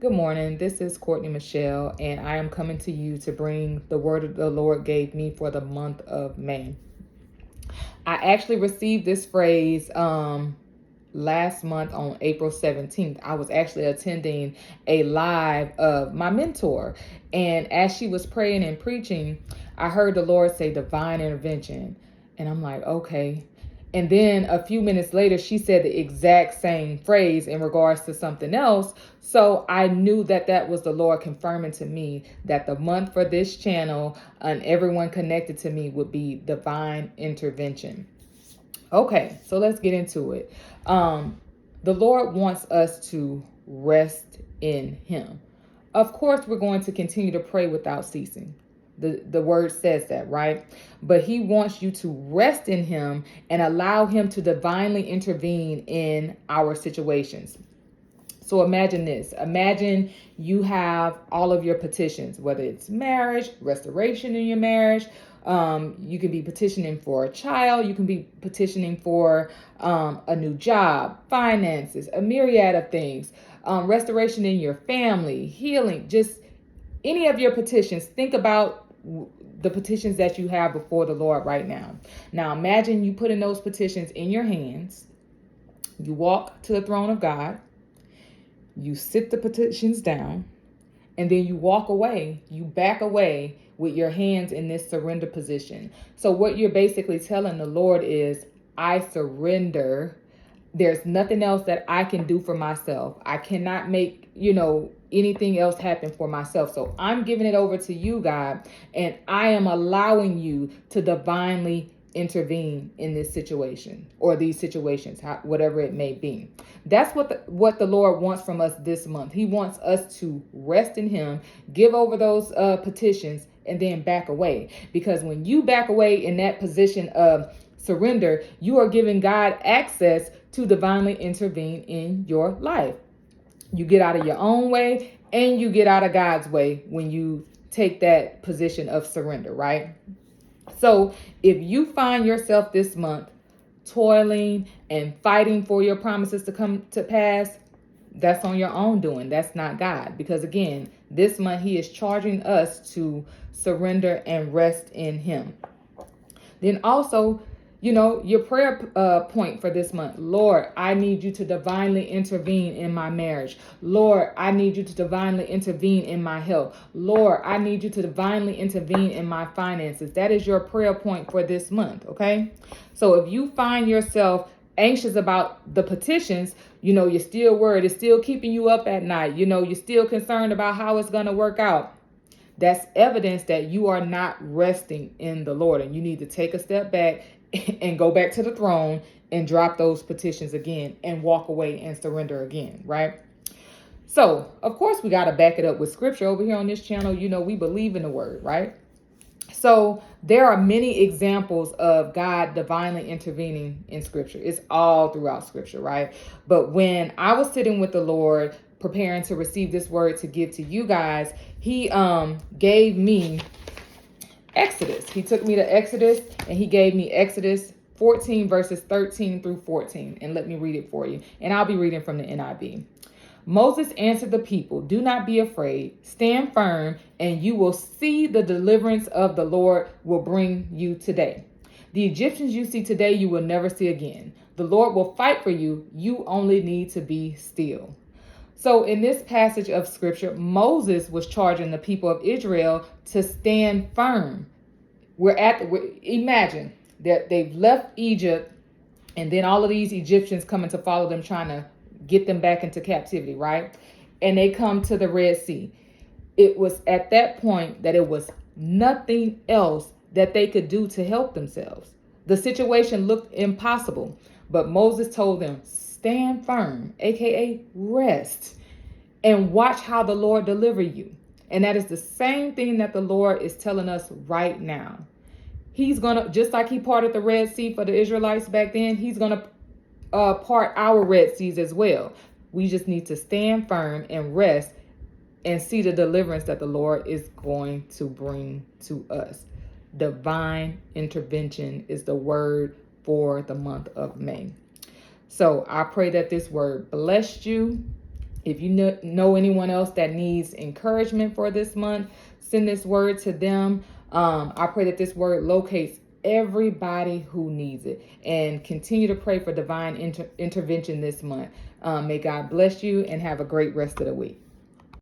Good morning. This is Courtney Michelle, and I am coming to you to bring the word of the Lord gave me for the month of May. I actually received this phrase last month on April 17th. I was actually attending a live of my mentor, and as she was praying and preaching, I heard the Lord say divine intervention, and I'm like, okay. And then a few minutes later, she said the exact same phrase in regards to something else. So I knew that that was the Lord confirming to me that the month for this channel and everyone connected to me would be divine intervention. Okay, so let's get into it. The Lord wants us to rest in Him. Of course, we're going to continue to pray without ceasing. The word says that, right? But He wants you to rest in Him and allow Him to divinely intervene in our situations. So imagine this. Imagine you have all of your petitions, whether it's marriage, restoration in your marriage. You can be petitioning for a child. You can be petitioning for a new job, finances, a myriad of things. Restoration in your family, healing, just any of your petitions. Think about the petitions that you have before the Lord right now. Now imagine you putting those petitions in your hands. You walk to the throne of God. You sit the petitions down, and then you walk away. You back away with your hands in this surrender position. So what you're basically telling the Lord is, I surrender. There's nothing else that I can do for myself. I cannot make, anything else happen for myself. So I'm giving it over to you, God, and I am allowing you to divinely intervene in this situation or these situations, whatever it may be. That's what the Lord wants from us this month. He wants us to rest in Him, give over those petitions, and then back away. Because when you back away in that position of surrender, you are giving God access to divinely intervene in your life. You get out of your own way and you get out of God's way when you take that position of surrender, right? So if you find yourself this month toiling and fighting for your promises to come to pass, that's on your own doing. That's not God. Because again, this month He is charging us to surrender and rest in Him. Then also, your prayer point for this month. Lord, I need you to divinely intervene in my marriage. Lord, I need you to divinely intervene in my health. Lord, I need you to divinely intervene in my finances. That is your prayer point for this month, okay? So if you find yourself anxious about the petitions, you're still worried, it's still keeping you up at night, you're still concerned about how it's going to work out. That's evidence that you are not resting in the Lord, and you need to take a step back and go back to the throne and drop those petitions again and walk away and surrender again, right? So, of course, we got to back it up with scripture. Over here on this channel, we believe in the word, right? So there are many examples of God divinely intervening in scripture. It's all throughout scripture, right? But when I was sitting with the Lord, preparing to receive this word to give to you guys, He gave me Exodus. He took me to Exodus and He gave me Exodus 14 verses 13 through 14. And let me read it for you. And I'll be reading from the NIV. Moses answered the people, "Do not be afraid. Stand firm, and you will see the deliverance of the Lord will bring you today. The Egyptians you see today, you will never see again. The Lord will fight for you. You only need to be still." So in this passage of scripture, Moses was charging the people of Israel to stand firm. Imagine that they've left Egypt, and then all of these Egyptians coming to follow them, trying to get them back into captivity, right? And they come to the Red Sea. It was at that point that it was nothing else that they could do to help themselves. The situation looked impossible, but Moses told them, stand firm, aka rest, and watch how the Lord deliver you. And that is the same thing that the Lord is telling us right now. He's gonna, just like He parted the Red Sea for the Israelites back then, He's gonna part our Red Seas as well. We just need to stand firm and rest and see the deliverance that the Lord is going to bring to us. Divine intervention is the word for the month of May. So I pray that this word blessed you, If you know anyone else that needs encouragement for this month, send this word to them. I pray that this word locates everybody who needs it, and continue to pray for divine intervention this month. May God bless you and have a great rest of the week.